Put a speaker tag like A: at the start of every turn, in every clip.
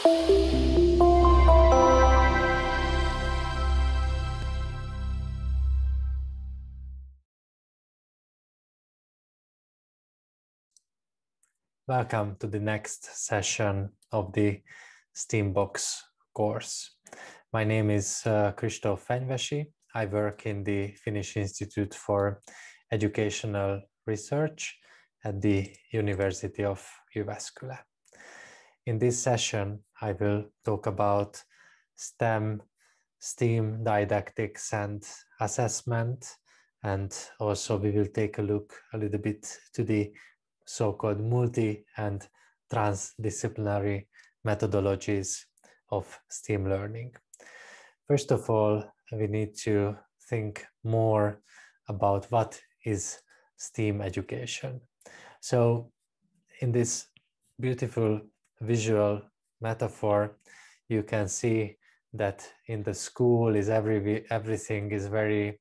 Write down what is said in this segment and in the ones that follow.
A: Welcome to the next session of the Steambox course. My name is Kristóf Fenyvesi. I work in the Finnish Institute for Educational Research at the University of Jyväskylä. In this session, I will talk about STEAM didactics and assessment, and also we will take a look a little bit to the so-called multi and transdisciplinary methodologies of STEAM learning. First of all, we need to think more about what is STEAM education. So in this beautiful visual metaphor, you can see that in the school is everything is very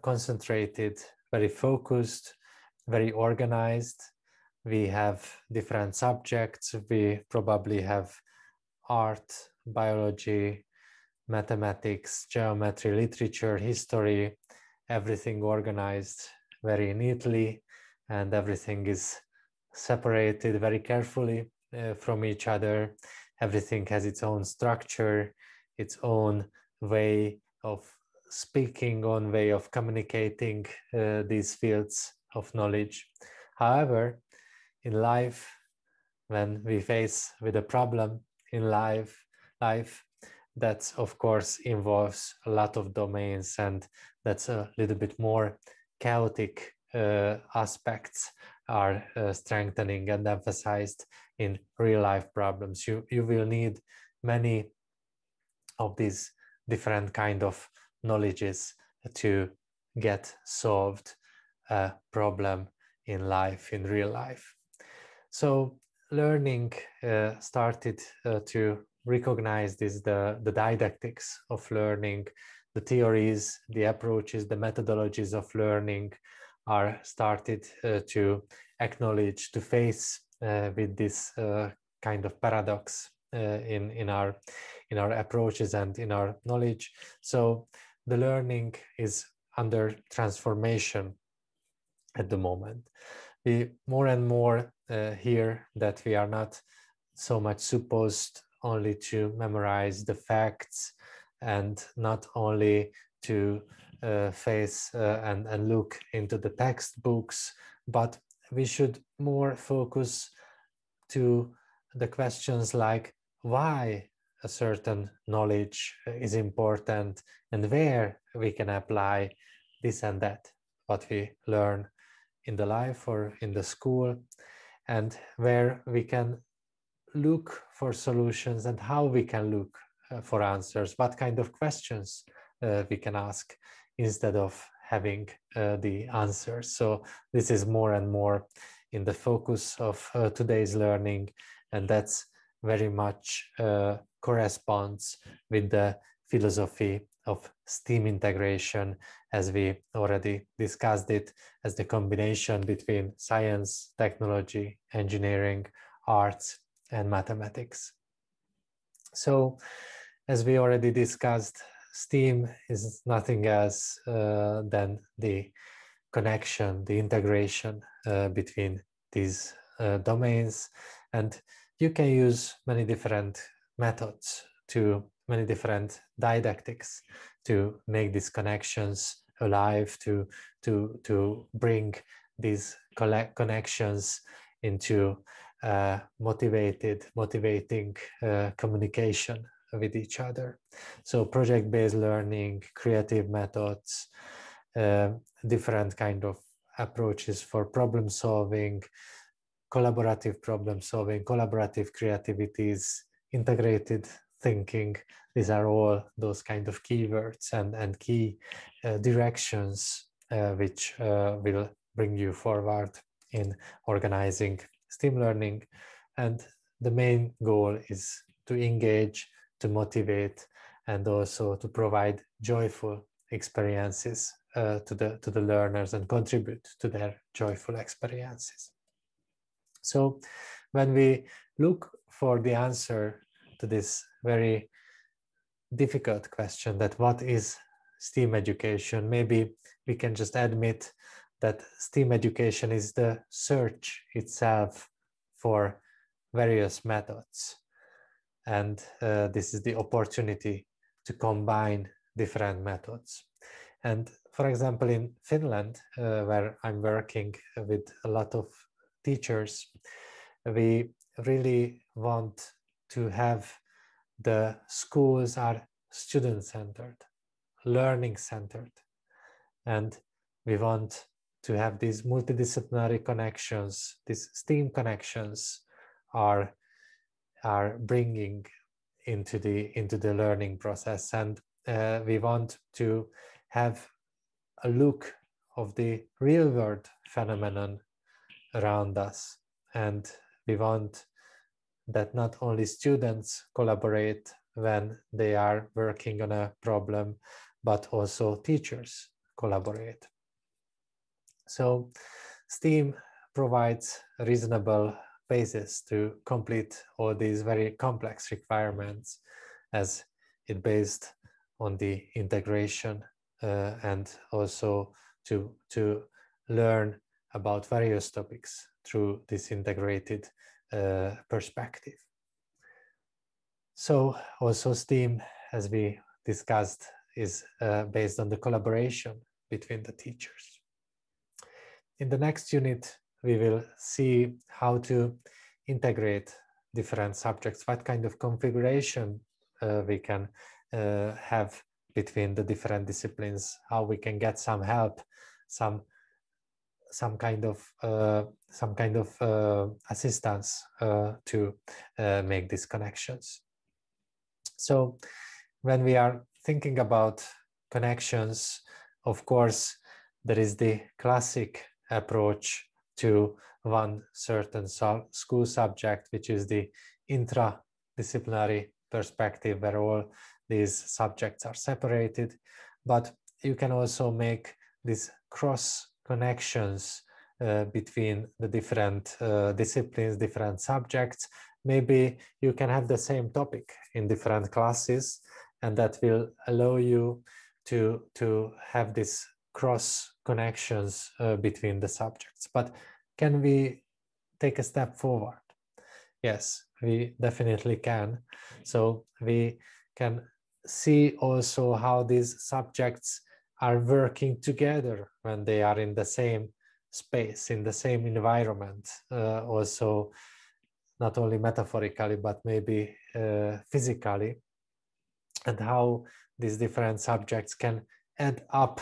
A: concentrated, very focused, very organized. We have different subjects. We probably have art, biology, mathematics, geometry, literature, history, everything organized very neatly, and everything is separated very carefully from each other. Everything has its own structure, its own way of speaking, own way of communicating these fields of knowledge. However, in life, when we face with a problem in life that of course involves a lot of domains, and that's a little bit more chaotic aspects are strengthening and emphasized in real life problems. You will need many of these different kind of knowledges to get solved a problem in life, in real life. So learning started to recognize this, the didactics of learning, the theories, the approaches, the methodologies of learning are started to acknowledge, to face with this kind of paradox in our approaches and in our knowledge. So the learning is under transformation at the moment. We more and more hear that we are not so much supposed only to memorize the facts and not only to face and look into the textbooks, but we should more focus to the questions like why a certain knowledge is important and where we can apply this and that, what we learn in the life or in the school, and where we can look for solutions and how we can look for answers, what kind of questions we can ask instead of having the answers. So this is more and more in the focus of today's learning, and that's very much corresponds with the philosophy of STEAM integration, as we already discussed it, as the combination between science, technology, engineering, arts, and mathematics. So, as we already discussed, STEAM is nothing else than the connection, the integration between these domains, and you can use many different methods, many different didactics to make these connections alive, to bring these connections into motivating communication with each other. So project-based learning, creative methods, different kind of approaches for problem solving, collaborative problem solving, collaborative creativities, integrated thinking. These are all those kind of keywords and key directions which will bring you forward in organizing STEAM learning. And the main goal is to engage, to motivate, and also to provide joyful experiences to the learners and contribute to their joyful experiences. So when we look for the answer to this very difficult question, that what is STEAM education? Maybe we can just admit that STEAM education is the search itself for various methods. And this is the opportunity to combine different methods. And for example, in Finland, where I'm working with a lot of teachers, we really want to have the schools are student-centered, learning-centered, and we want to have these multidisciplinary connections. These STEAM connections are bringing into the learning process, and we want to have a look of the real world phenomenon around us, and we want that not only students collaborate when they are working on a problem, but also teachers collaborate. So STEAM provides a reasonable basis to complete all these very complex requirements, as it based on the integration and also to learn about various topics through this integrated perspective. So also STEAM, as we discussed, is based on the collaboration between the teachers. In the next unit, we will see how to integrate different subjects, what kind of configuration we can have between the different disciplines, how we can get some help, some kind of assistance to make these connections. So when we are thinking about connections, of course, there is the classic approach to one certain school subject, which is the intradisciplinary perspective, where all these subjects are separated. But you can also make these cross connections between the different disciplines, different subjects. Maybe you can have the same topic in different classes, and that will allow you to have this cross connections between the subjects. But can we take a step forward? Yes, we definitely can. So we can see also how these subjects are working together when they are in the same space, in the same environment, also not only metaphorically, but maybe physically, and how these different subjects can add up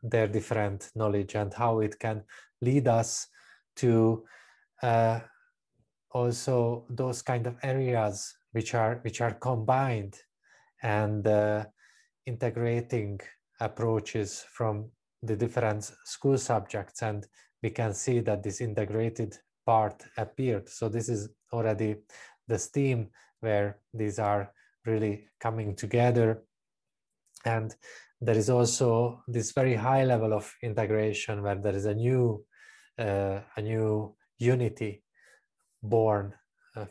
A: their different knowledge, and how it can lead us to also those kind of areas which are combined, and integrating approaches from the different school subjects, and we can see that this integrated part appeared. So this is already the STEAM, where these are really coming together. And there is also this very high level of integration, where there is a new unity born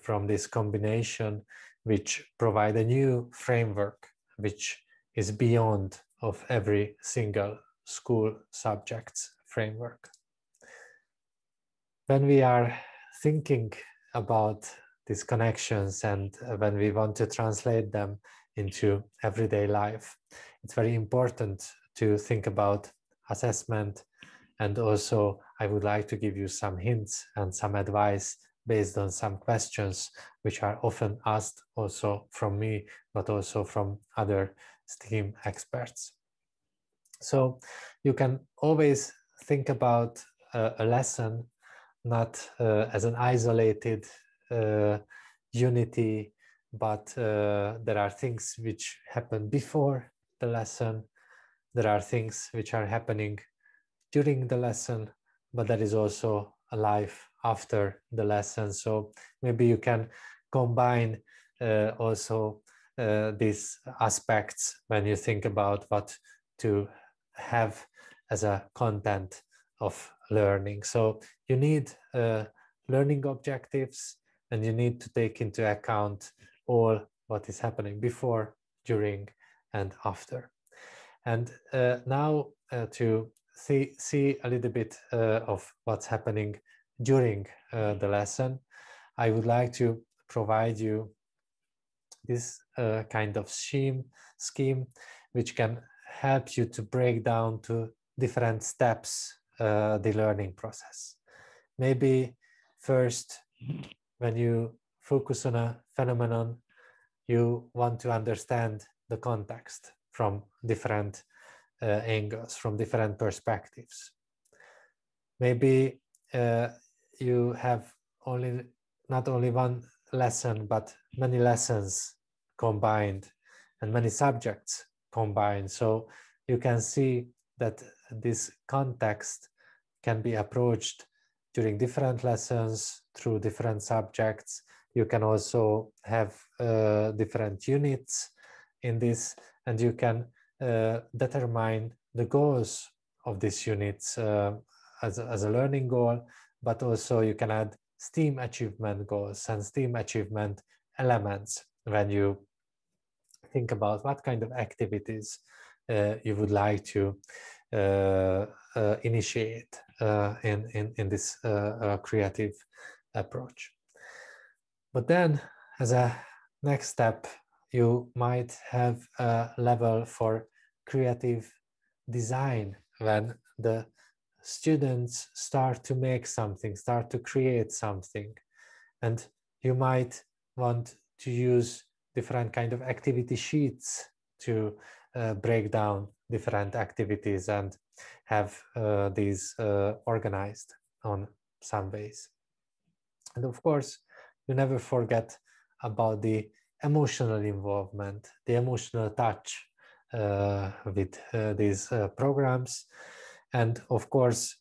A: from this combination, which provide a new framework which is beyond of every single school subject's framework. When we are thinking about these connections, and when we want to translate them into everyday life, it's very important to think about assessment. And also, I would like to give you some hints and some advice based on some questions which are often asked also from me, but also from other STEAM experts. So you can always think about a lesson not as an isolated unity, but there are things which happen before the lesson, there are things which are happening during the lesson, but there is also a life after the lesson. So maybe you can combine also these aspects when you think about what to have as a content of learning. So you need learning objectives, and you need to take into account all what is happening before, during, and after. And now to see a little bit of what's happening during the lesson, I would like to provide you this kind of scheme which can help you to break down to different steps the learning process. Maybe first, when you focus on a phenomenon, you want to understand the context from different angles, from different perspectives. Maybe you have not only one lesson, but many lessons combined and many subjects combined. So you can see that this context can be approached during different lessons through different subjects. You can also have different units in this, and you can determine the goals of these units as a learning goal, but also you can add STEAM achievement goals and STEAM achievement elements when you think about what kind of activities you would like to initiate in this creative approach. But then, as a next step, you might have a level for creative design when the students start to make something, start to create something. And you might want to use different kind of activity sheets to break down different activities and have these organized on some ways. And of course, you never forget about the emotional involvement, the emotional touch with these programs. And of course,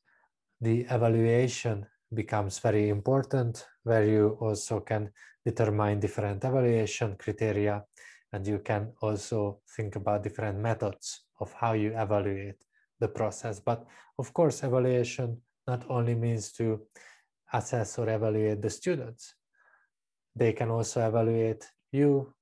A: the evaluation becomes very important, where you also can determine different evaluation criteria, and you can also think about different methods of how you evaluate the process. But of course, evaluation not only means to assess or evaluate the students. They can also evaluate you.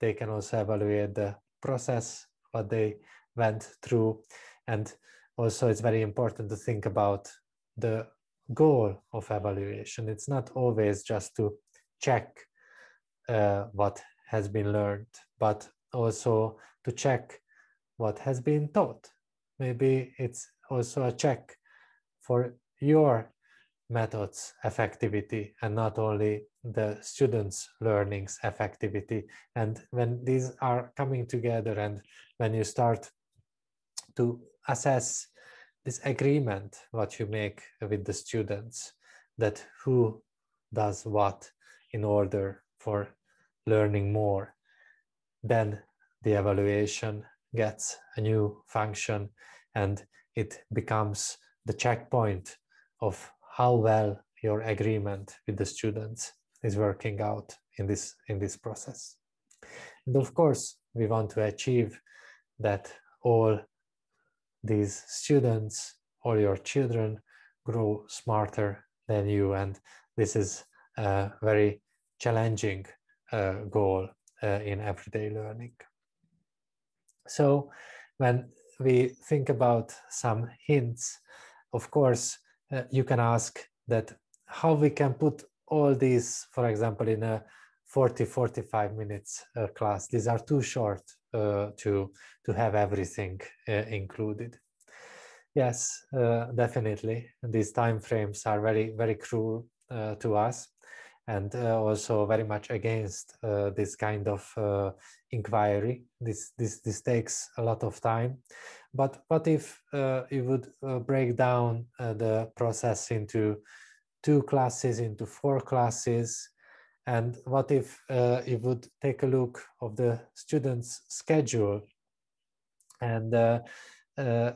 A: They can also evaluate the process, what they went through. And also it's very important to think about the goal of evaluation. It's not always just to check what has been learned, but also to check what has been taught. Maybe it's also a check for your methods effectivity and not only the students' learning's effectivity. And when these are coming together and when you start to assess this agreement, what you make with the students, that who does what in order for learning more, then the evaluation gets a new function and it becomes the checkpoint of how well your agreement with the students is working out in this process. And of course, we want to achieve that all these students, all your children, grow smarter than you, and this is a very challenging goal in everyday learning. So when we think about some hints, of course, you can ask that how we can put all these, for example, in a 40-45 minutes class. These are too short to have everything included. Yes, definitely. These time frames are very, very cruel to us, and also very much against this kind of inquiry. This takes a lot of time. But what if you would break down the process into 2 classes, into 4 classes? And what if you would take a look of the students' schedule? And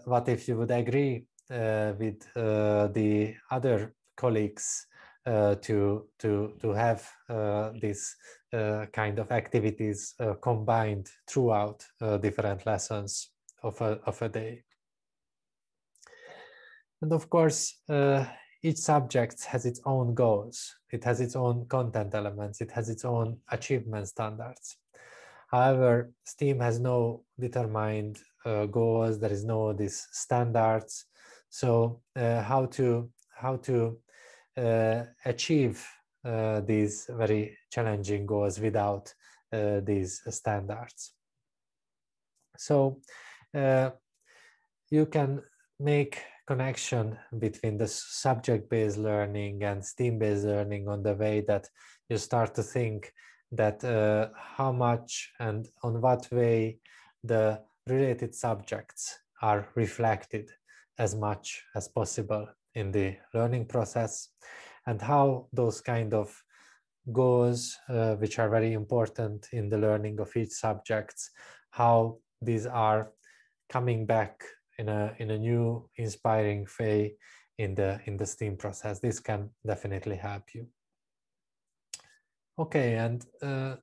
A: what if you would agree with the other colleagues to have this kind of activities combined throughout different lessons of a day? And of course, each subject has its own goals. It has its own content elements. It has its own achievement standards. However, STEAM has no determined goals. There is no these standards. So how to achieve these very challenging goals without these standards? So you can make connection between the subject-based learning and STEAM-based learning on the way that you start to think that how much and on what way the related subjects are reflected as much as possible in the learning process, and how those kind of goals, which are very important in the learning of each subject, how these are coming back in a new inspiring way in the STEAM process. This can definitely help you. Okay, and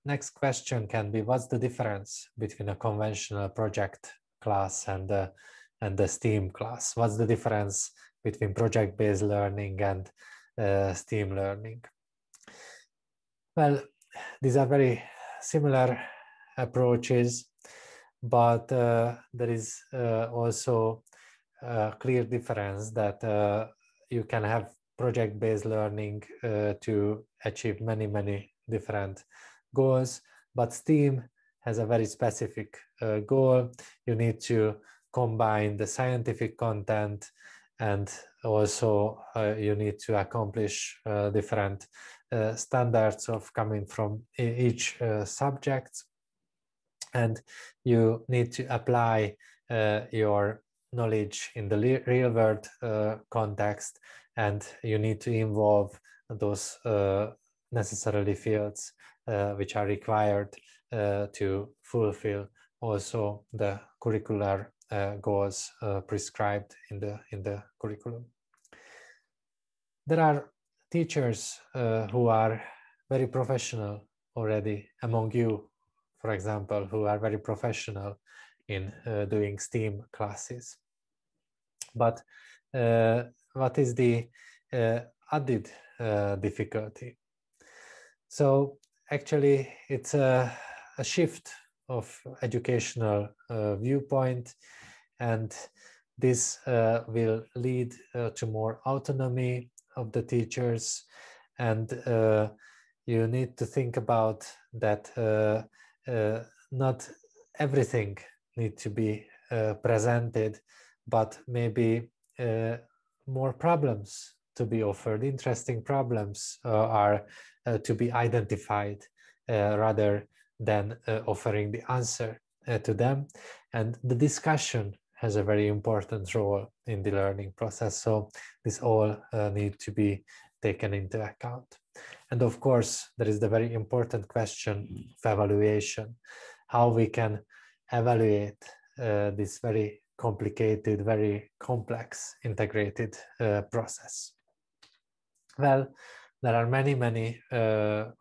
A: next question can be, what's the difference between a conventional project class and the STEAM class? What's the difference between project-based learning and STEAM learning? Well, these are very similar approaches, but there is also a clear difference that you can have project-based learning to achieve many different goals, but STEAM has a very specific goal. You need to combine the scientific content, and also you need to accomplish different standards of coming from each subject, and you need to apply your knowledge in the real world context, and you need to involve those necessarily fields which are required to fulfill also the curricular goals prescribed in the curriculum. There are teachers who are very professional already among you, for example, who are very professional in doing STEAM classes. But what is the added difficulty? So actually, it's a shift of educational viewpoint, and this will lead to more autonomy of the teachers, and you need to think about that not everything needs to be presented, but maybe more problems to be offered, interesting problems are to be identified rather than offering the answer to them. And the discussion has a very important role in the learning process. So this all need to be taken into account. And of course, there is the very important question of evaluation, how we can evaluate this very complicated, very complex integrated process. Well, there are many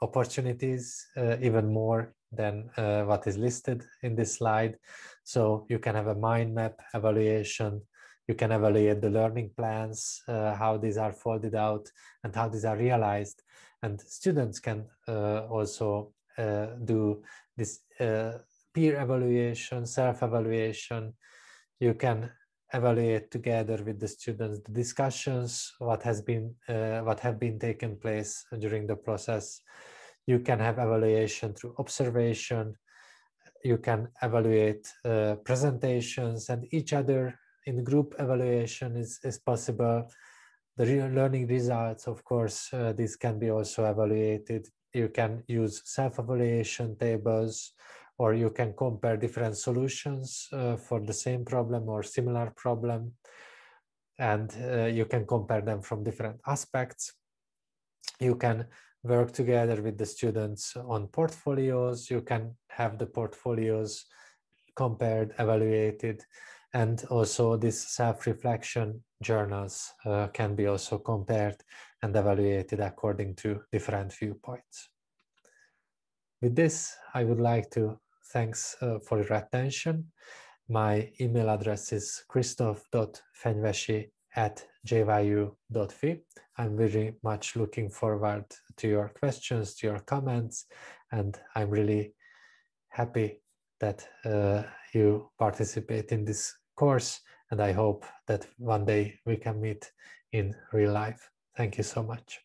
A: opportunities, even more than what is listed in this slide. So you can have a mind map evaluation, you can evaluate the learning plans, how these are folded out and how these are realized. And students can also do this peer evaluation, self-evaluation. You can evaluate together with the students the discussions, what have been taken place during the process. You can have evaluation through observation. You can evaluate presentations, and each other in group evaluation is possible. The learning results, of course, these can be also evaluated. You can use self-evaluation tables, or you can compare different solutions for the same problem or similar problem, and you can compare them from different aspects. You can work together with the students on portfolios. You can have the portfolios compared, evaluated, and also these self-reflection journals can be also compared and evaluated according to different viewpoints. With this, I would like to thanks for your attention. My email address is christoph.fenyvesi jyu.fi. I'm very much looking forward to your questions, to your comments, and I'm really happy that you participate in this course, and I hope that one day we can meet in real life. Thank you so much.